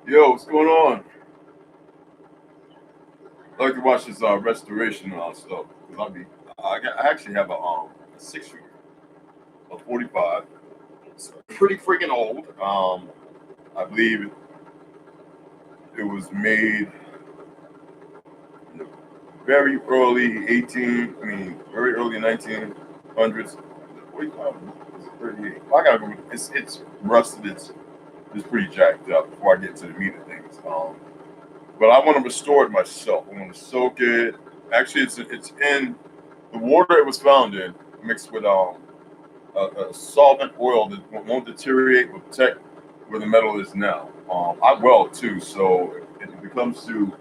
Yo, what's going on? I like to watch this restoration stuff because I actually have a 6 year, a 45. It's pretty freaking old. I believe it was made in the very early 18. I mean, very early 1900s. 45. Is it 38? I gotta go. It's rusted. It's pretty jacked up before I get to the meat of things. But I want to restore it myself. I want to soak it. Actually, it's in the water it was found in, mixed with a solvent oil that won't deteriorate, will protect where the metal is now. I weld too, so if it comes to,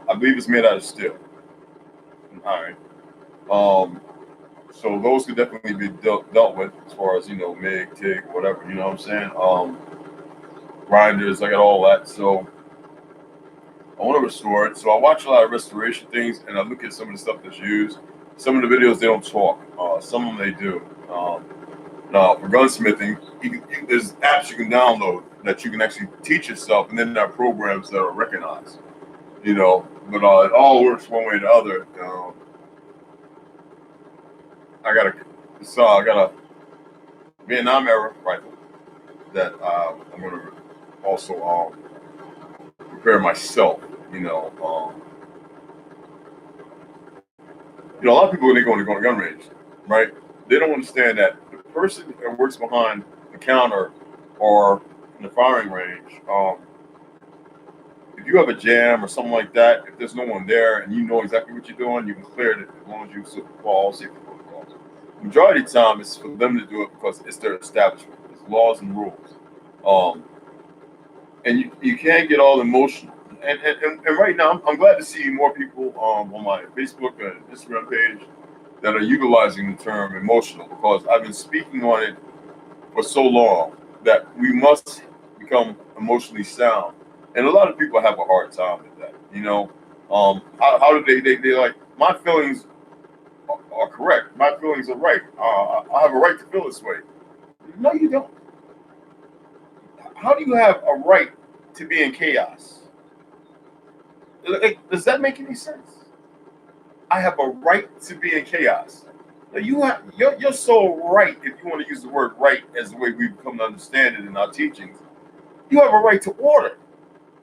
I believe it's made out of steel and iron. Um, so those could definitely be dealt with as far as MIG, TIG, whatever. You know what I'm saying? Grinders, I got all that. So I want to restore it. So I watch a lot of restoration things, and I look at some of the stuff that's used. Some of the videos they don't talk. Some of them they do. Now for gunsmithing, there's apps you can download that you can actually teach yourself, and then there are programs that are recognized. But it all works one way or the other. I got a Vietnam era rifle that I'm going to also prepare myself. You know, um, a lot of people when they go to gun range, right? They don't understand that the person that works behind the counter or in the firing range, if you have a jam or something like that, if there's no one there and you know exactly what you're doing, you can clear it as long as you follow safety protocols. Majority of the time, it's for them to do it because it's their establishment. It's laws and rules. Um, and you can't get all emotional. And right now, I'm glad to see more people on my Facebook and Instagram page that are utilizing the term emotional because I've been speaking on it for so long that we must become emotionally sound. And a lot of people have a hard time with that. How do they like, my feelings are correct. My feelings are right. I have a right to feel this way. No, you don't. How do you have a right to be in chaos? Like, does that make any sense? I have a right to be in chaos. Now you're so right if you want to use the word right as the way we've come to understand it in our teachings. You have a right to order,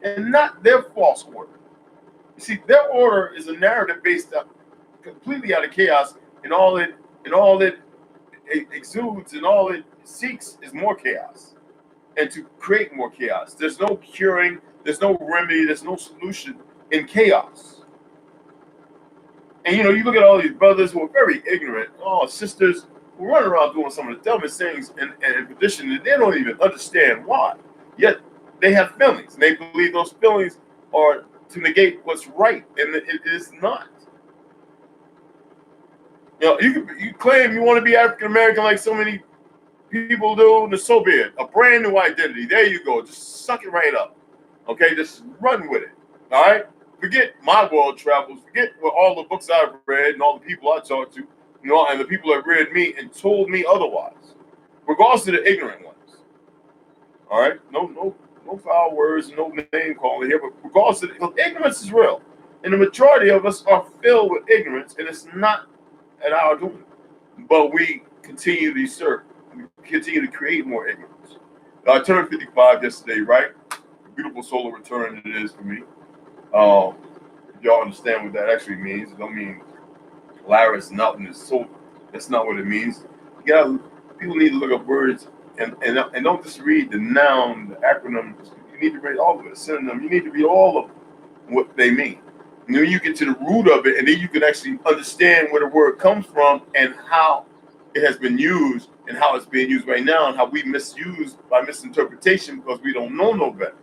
and not their false order. You see, their order is a narrative based up completely out of chaos, and all it exudes and all it seeks is more chaos, and to create more chaos. There's no curing, there's no remedy, there's no solution in chaos. And you look at all these brothers who are very ignorant, sisters who run around doing some of the dumbest things and position that they don't even understand why. Yet they have feelings, and they believe those feelings are to negate what's right, and it is not. You claim you want to be African American like so many people do, and so be it. A brand new identity. There you go. Just suck it right up. Okay, just run with it. All right. Forget my world travels. Forget what all the books I've read and all the people I talked to, and the people that read me and told me otherwise. Regardless of the ignorant ones. All right. No foul words, no name calling here. But regardless of ignorance is real, and the majority of us are filled with ignorance, and it's not at our doing. But we continue to serve. We continue to create more ignorance. I turned 55 yesterday, right? A beautiful solar return it is for me. Um, y'all understand what that actually means. It don't mean Laris nothing is so. That's not what it means. You got people need to look up words and don't just read the noun, the acronyms. You need to read all of it, synonym. You need to read all of them, what they mean. And then you get to the root of it, and then you can actually understand where the word comes from and how it has been used and how it's being used right now and how we misuse by misinterpretation because we don't know no better.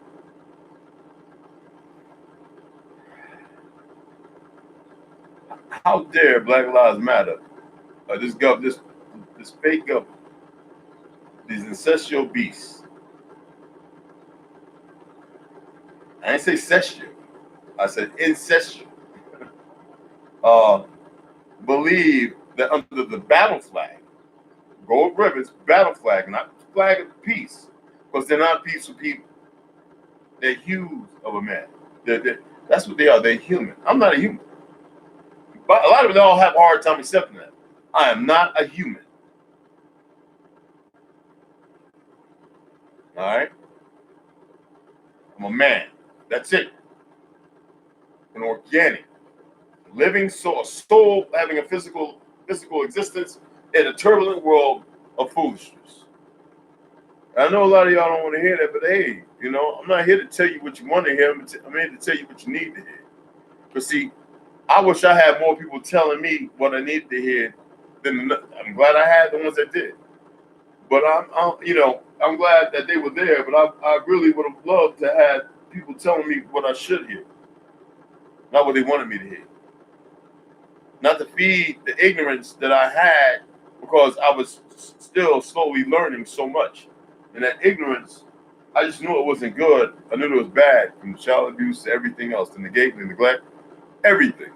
How dare Black Lives Matter? This fake government, these ancestral beasts. I didn't say sexual. I said ancestral. Uh, believe that under the battle flag, gold ribbons, battle flag, not flag of peace, because they're not peaceful people. They're hues of a man. That's what they are. They're human. I'm not a human. But a lot of them all have a hard time accepting that. I am not a human. All right? I'm a man. That's it. An organic, living soul, a soul having a physical existence in a turbulent world of foolishness. I know a lot of y'all don't want to hear that, but hey, I'm not here to tell you what you want to hear. I'm here to tell you what you need to hear. But see, I wish I had more people telling me what I needed to hear. I'm glad I had the ones that did. But I'm glad that they were there. But I really would have loved to have people telling me what I should hear, not what they wanted me to hear. Not to feed the ignorance that I had because I was still slowly learning so much. And that ignorance, I just knew it wasn't good. I knew it was bad, from child abuse to everything else, to negate, the neglect, everything.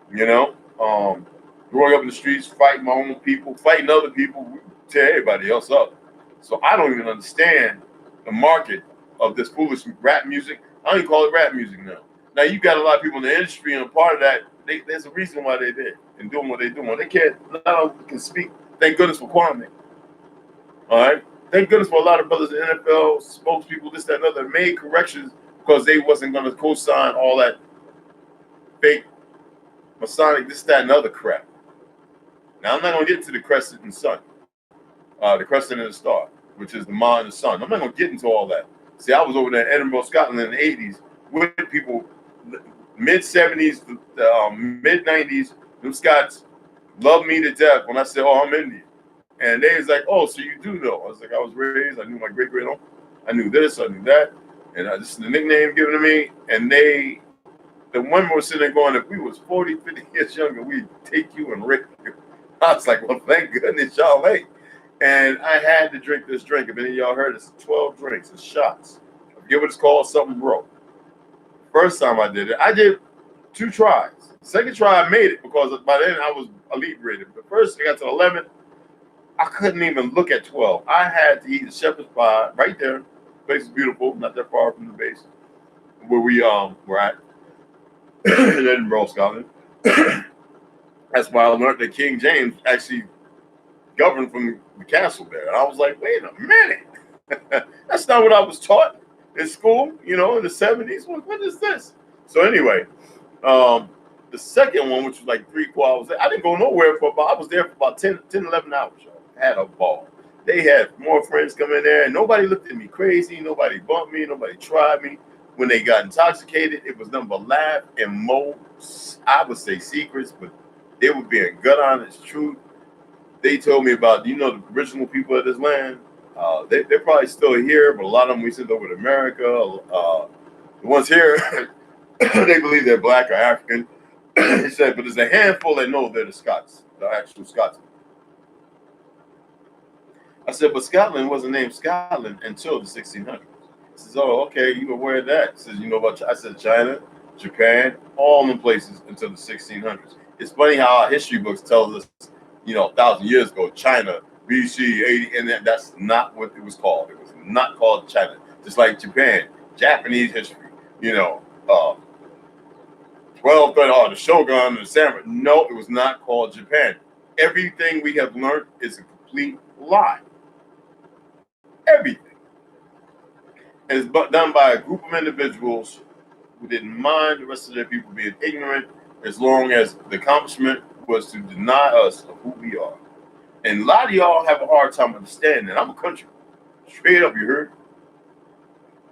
Growing up in the streets, fighting my own people, fighting other people, tear everybody else up. So I don't even understand the market of this foolish rap music. I don't even call it rap music now. Now you got a lot of people in the industry, and a part of that, there's a reason why they're there and doing what they're doing. They can't, not all can speak. Thank goodness for Kwame. All right. Thank goodness for a lot of brothers in NFL, spokespeople, this, that, and other, made corrections because they wasn't going to co-sign all that fake Masonic, this, that, and other crap. Now I'm not going to get into the crescent and sun, the crescent and the star, which is the Ma and the sun. I'm not going to get into all that. See, I was over there in Edinburgh, Scotland in the 80s with people, mid 70s, mid 90s. Them Scots loved me to death when I said, "Oh, I'm Indian," and they was like, "Oh, so you do know?" I was like, "I was raised. I knew my great uncle. I knew this. I knew that, and this is the nickname given to me." And the women were sitting there going, "If we was 40, 50 years younger, we'd take you and rape you." I was like, "Well, thank goodness y'all ain't." And I had to drink this drink. If any of y'all heard, it's 12 drinks, it's shots. I forget what it's called, something broke. First time I did it, I did 2 tries. Second try, I made it because by then I was elite rated. But first, I got to 11. I couldn't even look at 12. I had to eat the shepherd's pie right there. The place is beautiful, not that far from the base where we were at in Edinburgh, Scotland. That's why I learned that King James actually governed from the castle there. And I was like, wait a minute. That's not what I was taught in school, in the 70s. What is this? So anyway, the second one, which was like 3-4 hours, I didn't go nowhere I was there for about 10, 11 hours. Y'all. I had a ball. They had more friends come in there, and nobody looked at me crazy. Nobody bumped me. Nobody tried me. When they got intoxicated, it was nothing but laugh and more, I would say, secrets, but they were being gut honest truth. They told me about, the original people of this land. They're probably still here, but a lot of them we sent over to America. The ones here, they believe they're black or African. He said, but there's a handful that know they're the Scots, the actual Scots. I said, but Scotland wasn't named Scotland until the 1600s. He says, oh, okay, you aware of that? He says, you know about, I said, China, Japan, all them places until the 1600s. It's funny how our history books tells us, 1,000 years ago, China, BC 80, and that's not what it was called. It was not called China. Just like Japan, Japanese history, 1230, the Shogun and the Samurai. No, it was not called Japan. Everything we have learned is a complete lie. Everything. And it's done by a group of individuals who didn't mind the rest of their people being ignorant, as long as the accomplishment was to deny us of who we are. And a lot of y'all have a hard time understanding that. I'm a country. Straight up, you heard?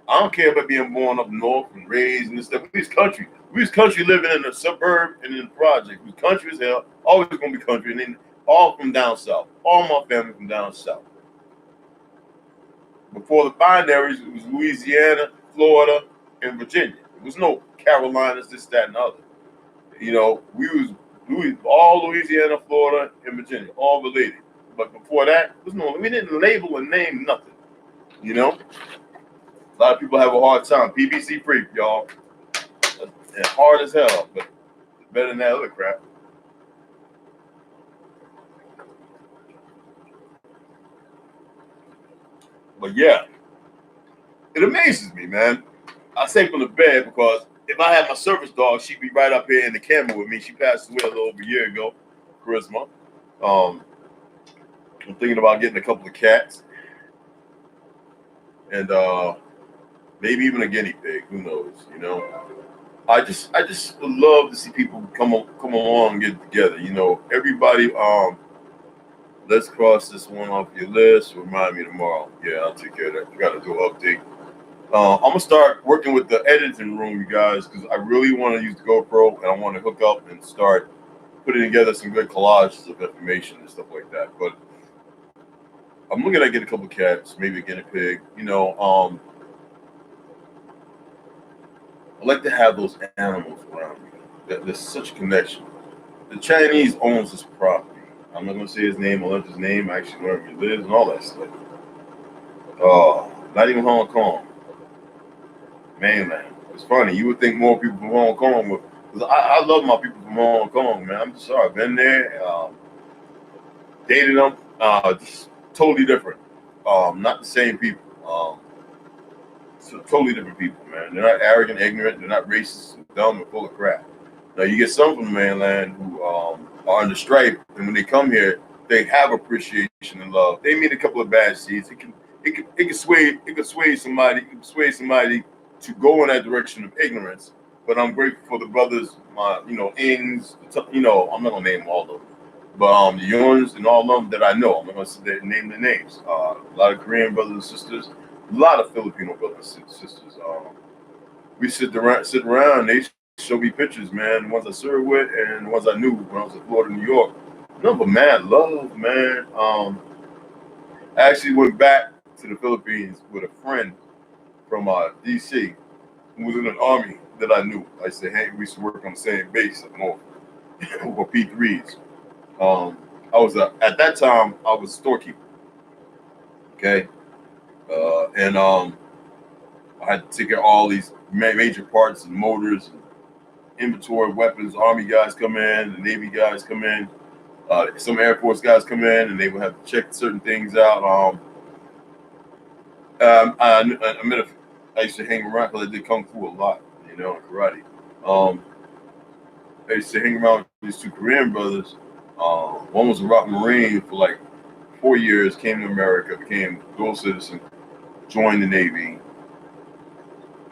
I don't care about being born up north and raised and this stuff. We was country. We was country living in a suburb and in the project. We was country as hell. Always gonna be country. And then all from down south. All my family from down south. Before the binaries, it was Louisiana, Florida, and Virginia. There was no Carolinas, this, that, and other. We was all Louisiana, Florida, and Virginia, all related. But before that, we didn't label and name nothing. A lot of people have a hard time. PVC free, y'all. It's hard as hell, but better than that other crap. But yeah, it amazes me, man. I sleep on the bed because if I had my service dog, she'd be right up here in the camera with me. She passed away a little over a year ago, Charisma. Um, I'm thinking about getting a couple of cats and maybe even a guinea pig. Who knows? You know, I just would love to see people come along and get together. You know, everybody. Let's cross this one off your list. Remind me tomorrow. Yeah, I'll take care of that. We got to do an update. I'm gonna start working with the editing room, you guys, because I really want to use the GoPro and I want to hook up and start putting together some good collages of information and stuff like that. But I'm looking at getting a couple of cats, maybe a guinea pig. You know, I like to have those animals around me. There's such a connection. The Chinese owns this property. I'm not gonna say his name. I left his name. I actually learned where he lives and all that stuff. Not even Hong Kong, mainland. It's funny. You would think more people from Hong Kong would, because I love my people from Hong Kong, man. I'm sorry. I've been there, dated them. Just totally different. Not the same people. So totally different people, man. They're not arrogant, ignorant. They're not racist, and dumb, and full of crap. Now you get some from the mainland who are under stripe, and when they come here, they have appreciation and love. They meet a couple of bad seeds. It can sway somebody. It can sway somebody to go in that direction of ignorance. But I'm grateful for the brothers, my Ings. I'm not gonna name all of them, but the Yuns and all of them that I know. I'm not gonna sit there and name their names. A lot of Korean brothers and sisters, a lot of Filipino brothers and sisters. We sit around. They show me pictures, man. The ones I served with and the ones I knew when I was in Florida, New York. Number mad love, man. I actually went back to the Philippines with a friend from DC who was in an army that I knew. I said, hey, we used to work on the same base up north or P3s. I was at that time I was a storekeeper. Okay, and I had to take care of all these major parts and motors and inventory weapons. Army guys come in, the Navy guys come in, some Air Force guys come in, and they would have to check certain things out. I met I used to hang around because I did kung fu a lot, and karate. Um, I used to hang around with these two Korean brothers. One was a Rock Marine for like 4 years, came to America, became a dual citizen, joined the Navy,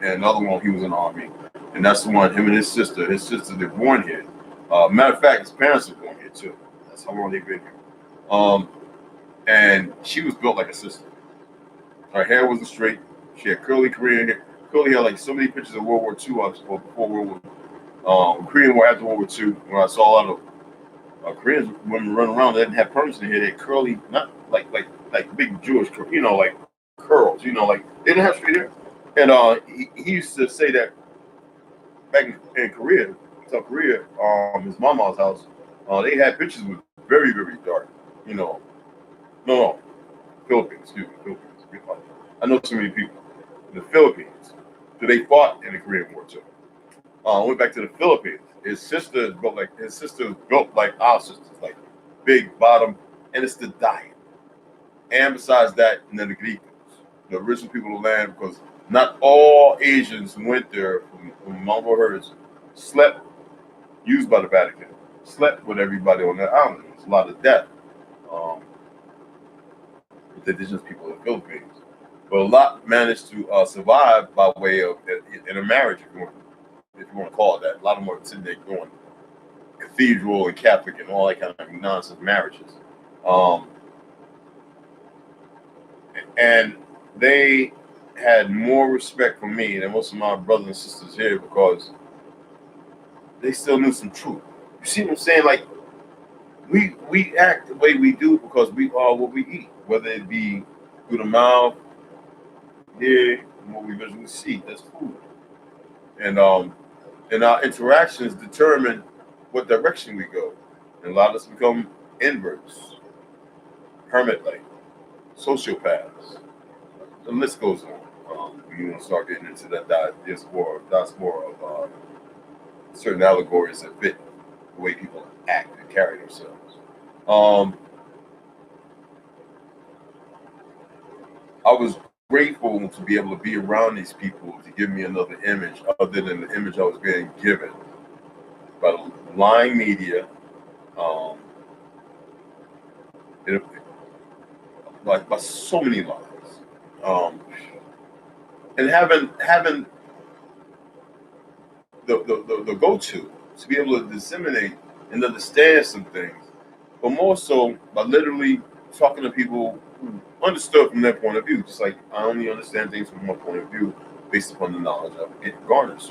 and another one he was in the Army, and that's the one him and his sister. His sister, they're born here. Matter of fact, his parents are born here too. That's how long they've been here. Um, and she was built like a sister. Her hair wasn't straight. She had curly Korean hair. Curly hair, like so many pictures of World War II, or before World War, Korean War, after World War II. When I saw a lot of Korean women running around, they didn't have perms in their hair. They had curly, not like big Jewish, like curls. Like they didn't have straight hair. And he used to say that back in Korea, South Korea, his mama's house, they had pictures with very, very dark. You know, no, Philippines, excuse me, Philippines. I know so many people in the Philippines. So they fought in the Korean War too. Went back to the Philippines. His sister is built like our sisters, like big bottom, and it's the diet. And besides that, Negritos, the original people of the land, because not all Asians who went there from Mongol herds slept, used by the Vatican, slept with everybody on that island. There's a lot of death um, with the indigenous people in the Philippines. But a lot managed to survive by way of in a marriage, if you want to call it that. A lot of them are sitting there doing cathedral and Catholic and all that kind of nonsense marriages. Um, and they had more respect for me than most of my brothers and sisters here because they still knew some truth. You see what I'm saying? Like we act the way we do because we are what we eat, whether it be through the mouth, hear, and what we visually see. That's food. And our interactions determine what direction we go. And a lot of us become inverts, hermit-like, sociopaths. The list goes on. You want to start getting into that diaspora of certain allegories that fit the way people act and carry themselves. I was grateful to be able to be around these people to give me another image other than the image I was being given by the lying media, um, it, by so many lies, and having the go to be able to disseminate and understand some things, but more so by literally talking to people who understood from their point of view, just like I only understand things from my point of view based upon the knowledge I've garnered.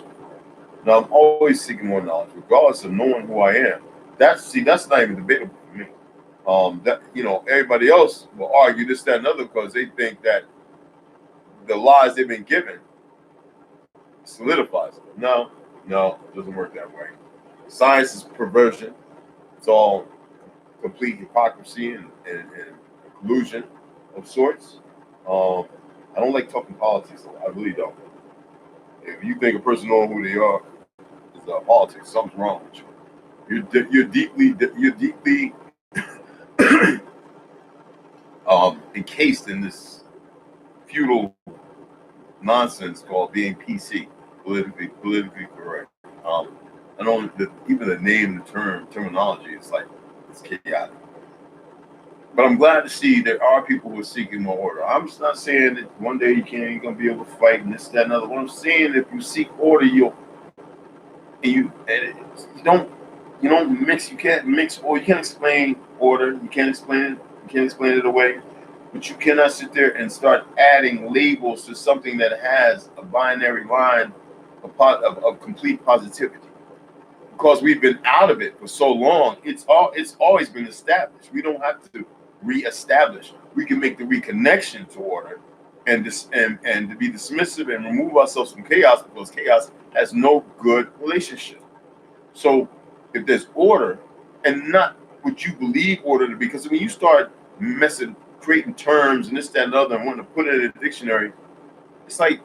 Now I'm always seeking more knowledge, regardless of knowing who I am. That's not even debatable for me. That everybody else will argue this, that, and other because they think that the lies they've been given solidifies it. No, no, it doesn't work that way. Science is perversion. It's all complete hypocrisy and collusion of sorts. Um, I don't like talking politics. I really don't. If you think a person knowing who they are is politics, something's wrong with you. You're deeply encased in this feudal nonsense called being PC, politically correct. I don't even the name, the terminology. It's like it's chaotic. But I'm glad to see there are people who are seeking more order. I'm just not saying that one day you're gonna be able to fight and this, that, and other. What I'm saying, if you seek order, you don't mix. You can't mix, or you can't explain order. You can't explain it. You can't explain it away. But you cannot sit there and start adding labels to something that has a binary line of complete positivity. Because we've been out of it for so long, it's always been established. We don't have to reestablish. We can make the reconnection to order and to be dismissive and remove ourselves from chaos because chaos has no good relationship. So if there's order and not what you believe order to be, because when you start messing, creating terms and this, that, and other, and wanting to put it in a dictionary, it's like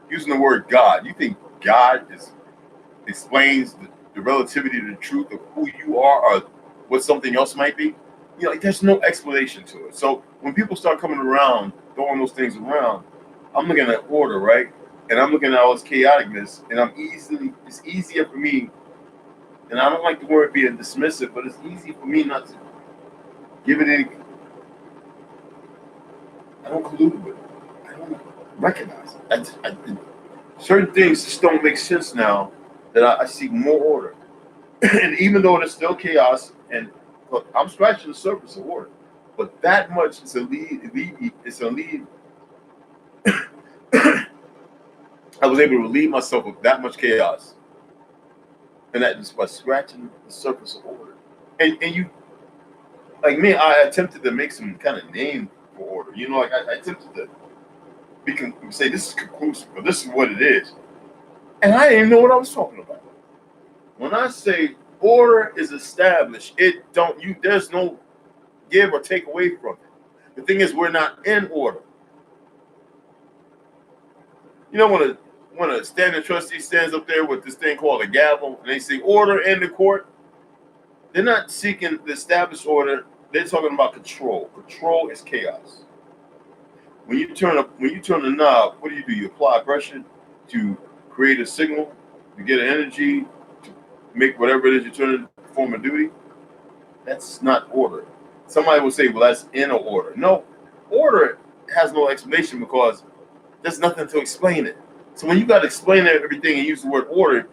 using the word God. You think God explains the relativity to the truth of who you are or what something else might be? Like, there's no explanation to it. So when people start coming around, throwing those things around, I'm looking at order, right? And I'm looking at all this chaoticness, and it's easier for me, and I don't like the word being dismissive, but it's easy for me not to give it any. I don't collude with it. I don't recognize it. Certain things just don't make sense now that I seek more order. And even though there's still chaos, and look, I'm scratching the surface of order, but that much is a lead. It's a lead. I was able to relieve myself of that much chaos, and that just by scratching the surface of order. And you, like me, I attempted to make some kind of name for order. Like I attempted to say this is conclusive, or this is what it is, and I didn't even know what I was talking about. When I say order is established, there's no give or take away from it. The thing is, we're not in order. When a standing trustee stands up there with this thing called a gavel and they say order in the court, they're not seeking the established order. They're talking about control. Control is chaos. When you turn the knob, what do? You apply pressure to create a signal, to get an energy, to make whatever it is you're trying to perform a duty. That's not order. Somebody will say, well, that's inner order. No, order has no explanation because there's nothing to explain it. So when you got to explain everything and use the word order,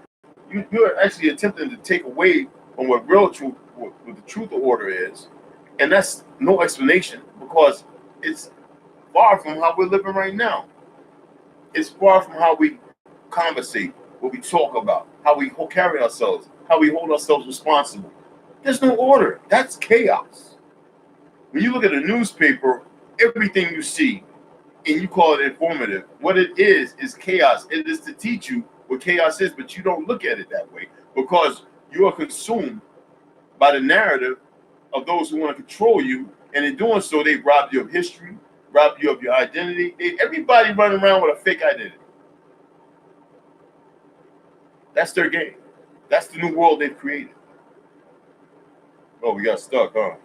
you're actually attempting to take away from what the truth of order is. And that's no explanation because it's far from how we're living right now. It's far from how we conversate, what we talk about, how we carry ourselves, how we hold ourselves responsible. There's no order. That's chaos. When you look at a newspaper, everything you see, and you call it informative, what it is chaos. It is to teach you what chaos is, but you don't look at it that way because you are consumed by the narrative of those who want to control you, and in doing so, they rob you of history, rob you of your identity. Everybody running around with a fake identity. That's their game. That's the new world they've created. Oh, we got stuck, huh?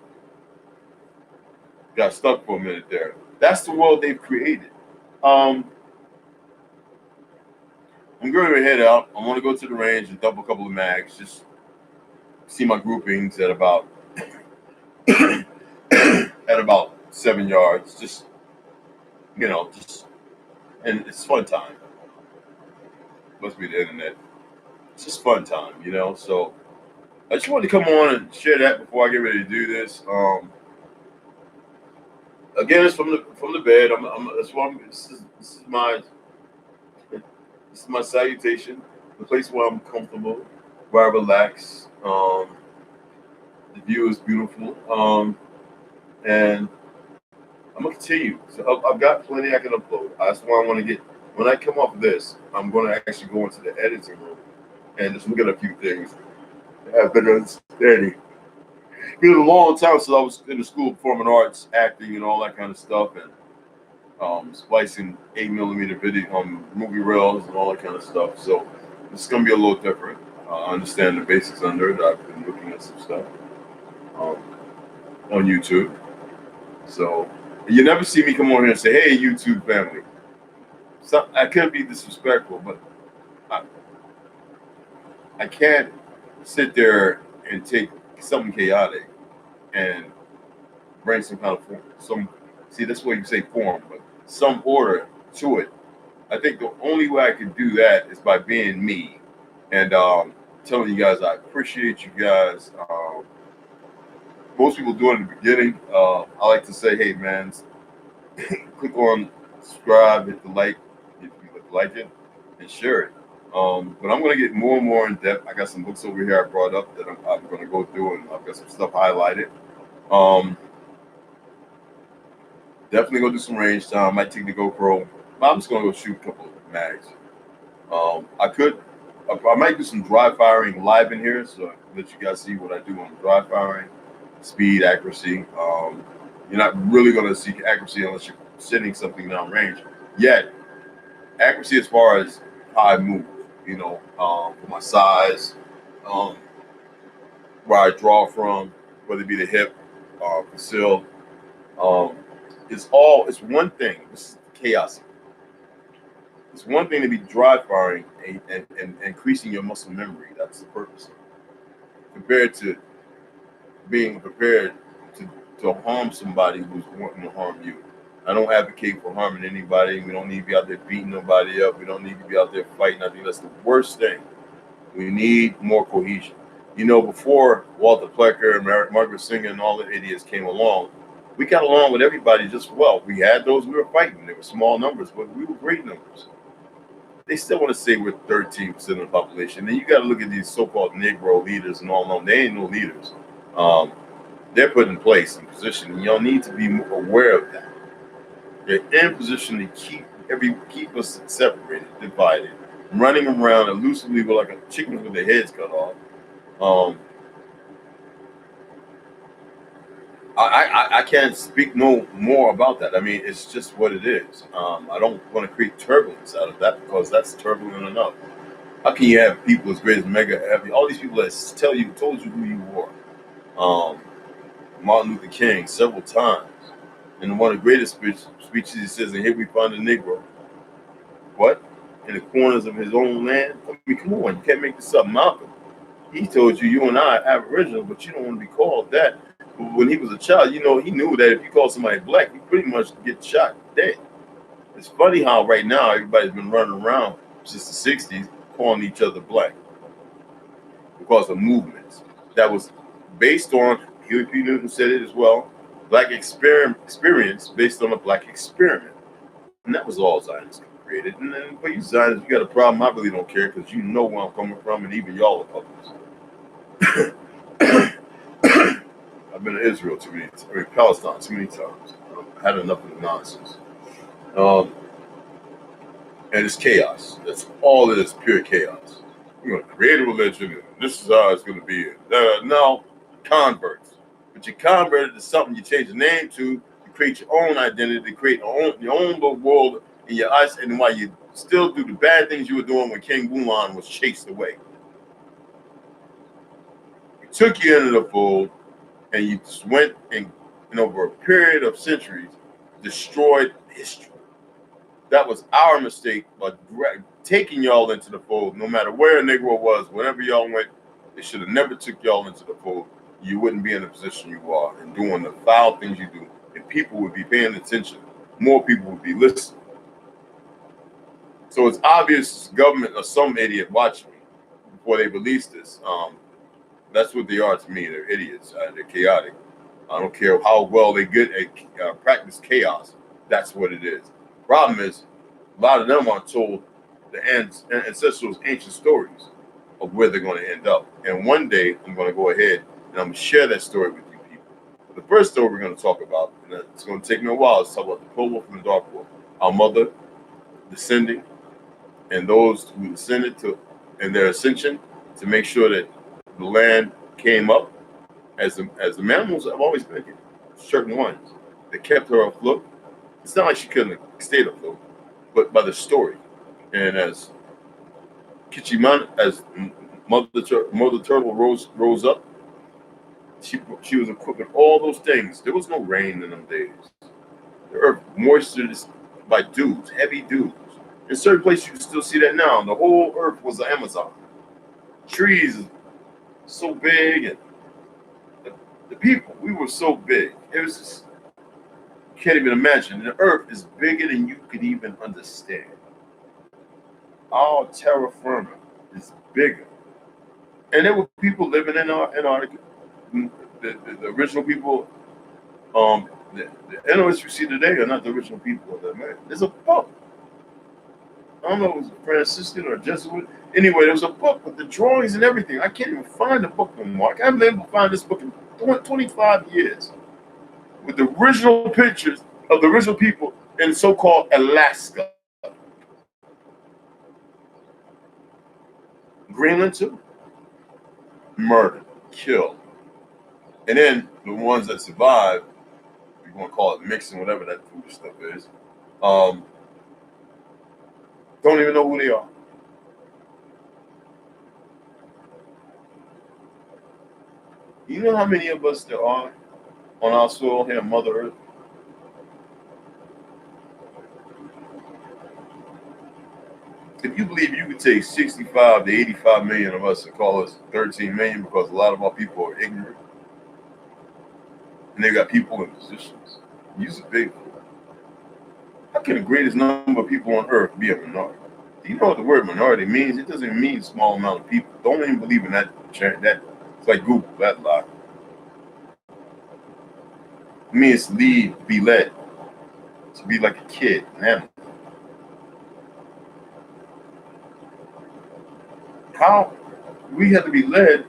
Got stuck for a minute there. That's the world they've created. I'm going to head out. I want to go to the range and dump a couple of mags. Just see my groupings at about at about 7 yards. Just just and it's fun time. Must be the internet. It's just fun time. So I just wanted to come on and share that before I get ready to do this. Again, it's from the bed. That's why this is my salutation. The place where I'm comfortable, where I relax. The view is beautiful. And I'm gonna continue. So I've got plenty I can upload. That's why I want to get. When I come off this, I'm going to actually go into the editing room and just look at a few things. Have better understanding. It's been a long time since I was in the school of performing arts, acting, and all that kind of stuff, and splicing 8mm video movie reels and all that kind of stuff. So it's gonna be a little different. I understand the basics under it. I've been looking at some stuff um, on YouTube. So you never see me come on here and say, "Hey, YouTube family." So I can't be disrespectful, but I, I can't sit there and take something chaotic and bring some kind of form. See, that's why you say form, but some order to it. I think the only way I can do that is by being me and telling you guys I appreciate you guys. Most people do it in the beginning. I like to say, hey man, click on subscribe, hit the like if you like it, and share it. But I'm going to get more and more in depth. I got some books over here I brought up that I'm going to go through, and I've got some stuff highlighted. Um, Definitely go do some range time. Might take the GoPro. I'm just going to go shoot a couple of mags. I might do some dry firing live in here, so I can let you guys see what I do on dry firing, speed, accuracy. You're not really going to see accuracy unless you're sending something down range. Yet, accuracy as far as how I move, for my size, um, where I draw from, whether it be the hip, conceal. Um, it's one thing. This is chaos. It's one thing to be dry firing and increasing your muscle memory. That's the purpose. Compared to being prepared to harm somebody who's wanting to harm you. I don't advocate for harming anybody. We don't need to be out there beating nobody up. We don't need to be out there fighting. I think that's the worst thing. We need more cohesion. Before Walter Plecker and Margaret Singer and all the idiots came along, we got along with everybody just well. We had those we were fighting. They were small numbers, but we were great numbers. They still want to say we're 13% of the population. Then you got to look at these so-called Negro leaders and all of them. They ain't no leaders. Um, they're put in place in position. And y'all need to be aware of that. They're in position to keep us separated, divided, running around elusively with like a chicken with their heads cut off. Um, I can't speak no more about that. I mean, it's just what it is. I don't want to create turbulence out of that because that's turbulent enough. How can you have people as great as Mega Heavy? All these people that told you who you were. Um, Martin Luther King several times. And one of the greatest speeches he says, and here we find a Negro. What? In the corners of his own land? I mean, come on, you can't make this up. Malcolm. He told you and I are Aboriginal, but you don't want to be called that. But when he was a child, he knew that if you call somebody black, you pretty much get shot dead. It's funny how right now everybody's been running around since the 60s calling each other black because of movements. That was based on, Huey P. Newton said it as well, black experience based on a black experiment. And that was all Zionists created. And then for you Zionists, you got a problem. I really don't care because you know where I'm coming from, and even y'all are public. I've been to Israel too many times. I mean, Palestine too many times. I've had enough of the nonsense. Um, and it's chaos. That's all it is, pure chaos. You're going to create a religion, and this is how it's going to be. No, converts. But you converted to something you change the name to, you create your own identity, to create your own little world in your eyes, and while you still do the bad things you were doing when King Wulan was chased away. He took you into the fold, and you just went and over a period of centuries, destroyed history. that was our mistake, but taking y'all into the fold, no matter where a Negro was, wherever y'all went, they should have never took y'all into the fold. You wouldn't be in the position you are and doing the foul things you do. And people would be paying attention. More people would be listening. So it's obvious government or some idiot watching me before they release this. That's what they are to me. They're idiots. They're chaotic. I don't care how well they get at practice chaos. That's what it is. Problem is, a lot of them are told the ancestors' ancient stories of where they're going to end up. And one day, I'm going to go ahead and I'm going to share that story with you people. But the first story we're going to talk about, and it's going to take me a while, is talk about the Pearl Wolf and the Dark Wolf. Our mother descending, and those who descended to in their ascension to make sure that the land came up as the mammals have always been here. Certain ones that kept her afloat. It's not like she couldn't have stayed afloat, but by the story. And as Kichiman, as Mother Turtle rose up, she was equipped with all those things. There was no rain in them days. The earth moistured by dews, heavy dews. In certain places, you can still see that now. The whole earth was the Amazon. Trees so big, and the people, we were so big. It was just, you can't even imagine. The earth is bigger than you could even understand. Our terra firma is bigger. And there were people living in Antarctica. The original people, the Inuits you see today are not the original people of that man. There's a book. I don't know if it was a Franciscan or a Jesuit. Anyway, there was a book with the drawings and everything. I can't even find the book no more. I haven't been able to find this book in 25 years with the original pictures of the original people in so-called Alaska. Greenland too. Murdered, killed. And then the ones that survived, if you want to call it mixing, whatever that foolish stuff is, don't even know who they are. You know how many of us there are on our soil here, Mother Earth? If you believe you could take 65 to 85 million of us and call us 13 million because a lot of our people are ignorant, and they got people in positions, use a big fool. How can the greatest number of people on earth be a minority? Do you know what the word minority means? It doesn't mean small amount of people. Don't even believe in that. It's like Google, that lie. It means to lead, be led, to be like a kid, an animal. How we had to be led.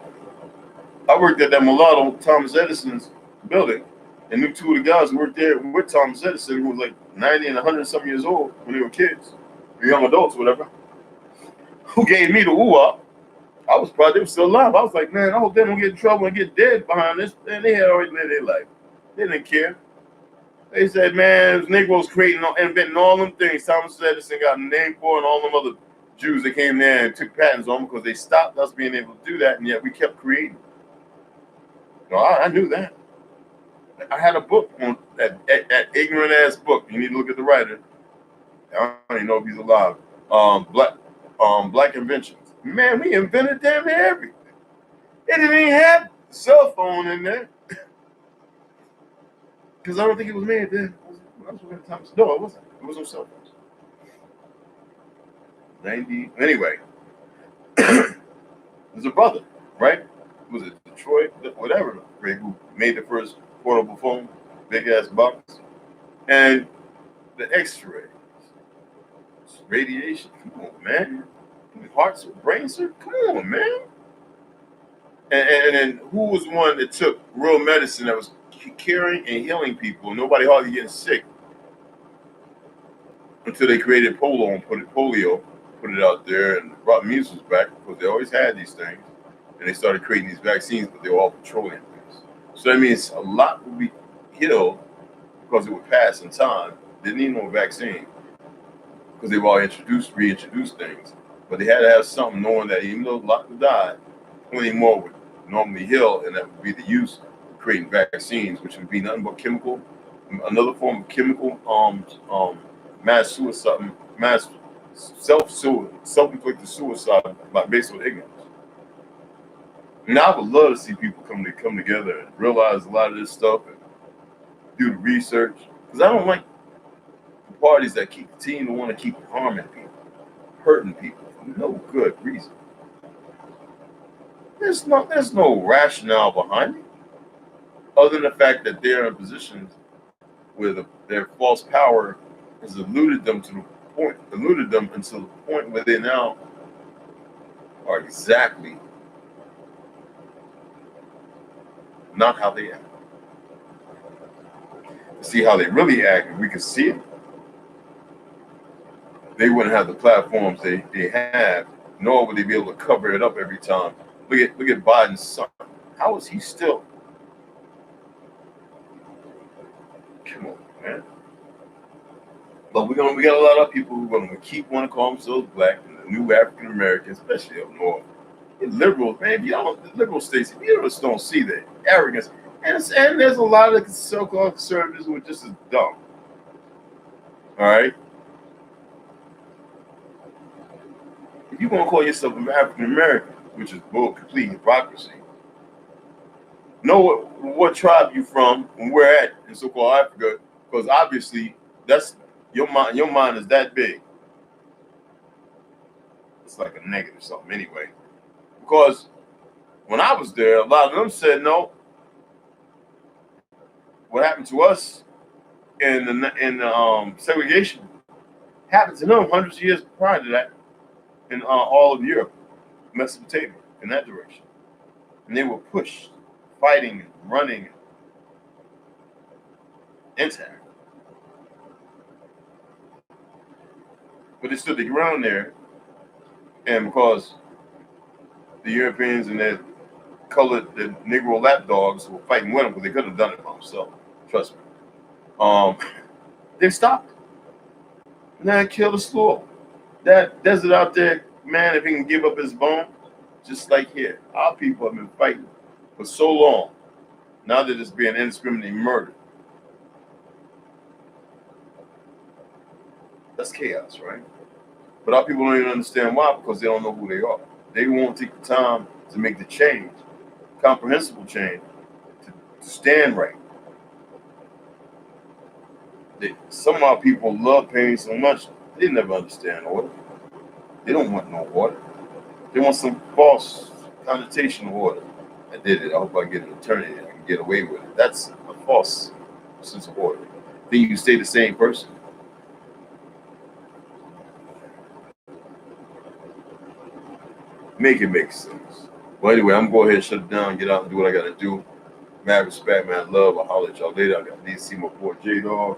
I worked at that mulatto, Thomas Edison's building, and knew two of the guys who worked there with Thomas Edison, who was like 90 and 100 some years old when they were kids, or young adults, whatever, who gave me the woo-up. I was proud they were still alive. I was like, man, I hope they don't get in trouble and get dead behind this. And they had already lived their life. They didn't care. They said, man, those Negroes creating and inventing all them things Thomas Edison got a name for, and all them other Jews that came there and took patents on them because they stopped us being able to do that, and yet we kept creating. No, I knew that. I had a book on that ignorant ass book. You need to look at the writer. I don't even know if he's alive. Black Inventions. Man, we invented damn near everything. They didn't even have a cell phone in there. Because I don't think it was made then. No, it wasn't. It was no cell phones. 90. Anyway, there's a brother, right? Was it Detroit? Whatever. Who made the first portable phone, big ass box. And the X-ray, radiation. Come on, man. Hearts, brain surgery. Come on, man. And then who was one that took real medicine that was curing and healing people? Nobody hardly getting sick until they created polio and put it out there and brought measles back because they always had these things. And they started creating these vaccines, but they were all petroleum based. So that means a lot would be killed because it would pass in time. They didn't need no vaccine because they've all reintroduced things. But they had to have something knowing that even though a lot would die, plenty more would normally heal, and that would be the use of creating vaccines, which would be nothing but chemical, another form of chemical mass suicide, mass self-inflicted suicide based on ignorance. Now I would love to see people come together and realize a lot of this stuff and do the research, because I don't like the parties that continue to want to keep harming people, hurting people for no good reason. There's no rationale behind it, other than the fact that they're in positions where their false power has eluded them until the point where they now are exactly not how they act. To see how they really act, if we could see it, they wouldn't have the platforms they have, nor would they be able to cover it up every time. Look at Biden's son. How is he still? Come on, man. But we got a lot of people who want to call themselves black, and the new African Americans, especially up north. And liberals, man, the liberal states, if you just don't see that arrogance, and there's a lot of so-called conservatives who are just as dumb. All right. If you want to call yourself an African American, which is complete hypocrisy, know what tribe you from and where at in so-called Africa, because obviously that's your mind. Your mind is that big. It's like a negative something anyway. Because when I was there, a lot of them said no. What happened to us in the segregation happened to them hundreds of years prior to that in all of Europe, Mesopotamia, in that direction. And they were pushed, fighting, running, intact. But they stood their ground there, and because the Europeans and their colored, the Negro lapdogs were fighting with them, because they couldn't have done it by themselves. Trust me. They stopped. And then killed a slew of them. That desert out there, man, if he can give up his bone, just like here, our people have been fighting for so long. Now they're just being indiscriminately murdered. That's chaos, right? But our people don't even understand why, because they don't know who they are. They won't take the time to make the change, comprehensible change, to stand right. Some of our people love pain so much, they never understand order. They don't want no order. They want some false connotation of order. I did it. I hope I get an attorney and I can get away with it. That's a false sense of order. Then you stay the same person. Make it make sense. Well, anyway, I'm going to go ahead and shut it down, get out and do what I got to do. Mad respect, man. Love. I'll holler at y'all later. I need to see my boy J-Dog.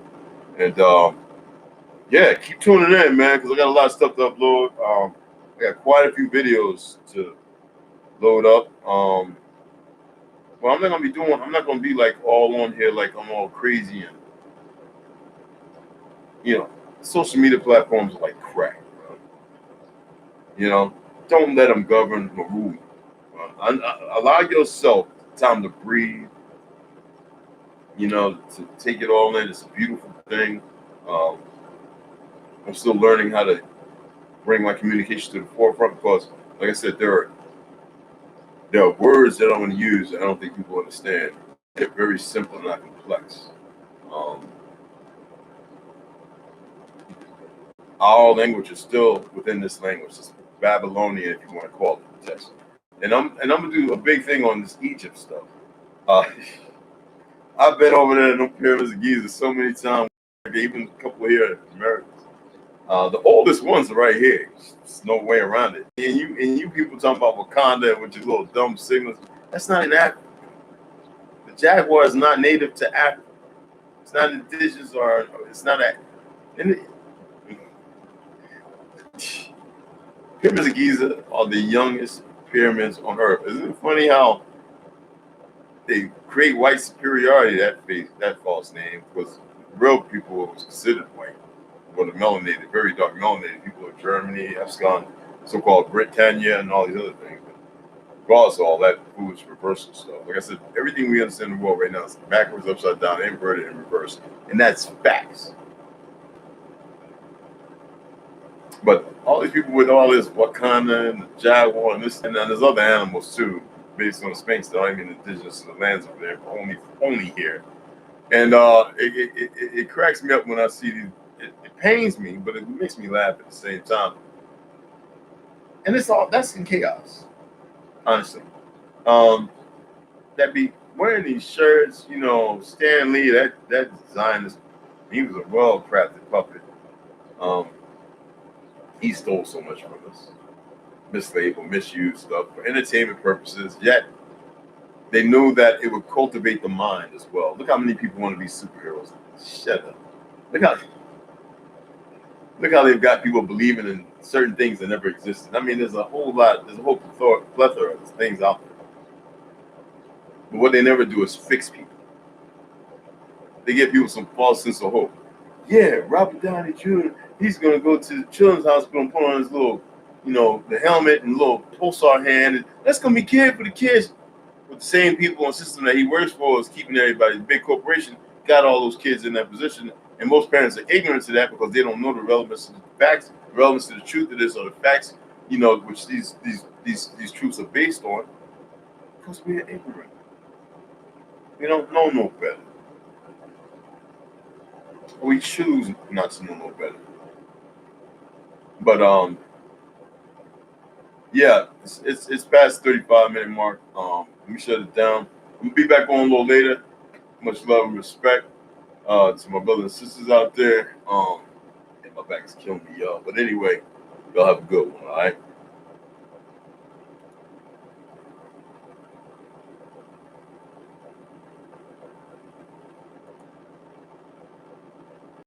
And yeah, keep tuning in, man, because I got a lot of stuff to upload. I got quite a few videos to load up. Well, I'm not gonna be like all on here like I'm all crazy and social media platforms are like crack, bro. Don't let them govern or rule you. Allow yourself time to breathe, to take it all in. It's a beautiful thing. I'm still learning how to bring my communication to the forefront because, like I said, there are words that I'm going to use that I don't think people understand. They're very simple and not complex. Our language is still within this language. It's Babylonian, if you want to call it. Yes. And I'm gonna do a big thing on this Egypt stuff. I've been over there in the pyramids of Giza so many times. Even a couple here in America. The oldest ones are right here. There's no way around it. And you people talking about Wakanda with your little dumb signals. That's not in Africa. The jaguar is not native to Africa. It's not indigenous or it's not a. Pyramids of Giza are the youngest pyramids on Earth. Isn't it funny how they create white superiority, that false name, because real people was considered white. Or the melanated, very dark melanated people of Germany, Afghan, so-called Britannia, and all these other things. But regardless of all that foolish reversal stuff, like I said, everything we understand in the world right now is backwards, upside down, inverted, and reversed. And that's facts. But all these people with all this Wakanda and the Jaguar and this and then there's other animals too, based on the Sphinx that aren't even indigenous to the lands over there, but only here. And it cracks me up when I see these. It pains me, but it makes me laugh at the same time. And that's in chaos, honestly. Um, that be wearing these shirts, Stan Lee, that Zionist, he was a well crafted puppet. Um, he stole so much from us, mislabeled, misused stuff for entertainment purposes. Yet they knew that it would cultivate the mind as well. Look how many people want to be superheroes. Shut up. Look how Look how they've got people believing in certain things that never existed. I mean, there's a whole plethora of things out there. But what they never do is fix people. They give people some false sense of hope. Yeah, Robert Downey Jr., he's going to go to the children's hospital and put on his little, the helmet and little pulsar hand. And that's going to be good for the kids. But the same people and system that he works for is keeping everybody, the big corporation, got all those kids in that position. And most parents are ignorant to that because they don't know the relevance of the facts, the relevance to the truth of this or the facts, which these truths are based on. Because we are ignorant. We don't know no better. We choose not to know no better. But yeah, it's past 35-minute mark. Let me shut it down. I'm gonna be back on a little later. Much love and respect to my brothers and sisters out there. And my back is killing me, y'all. But anyway, y'all have a good one, all right?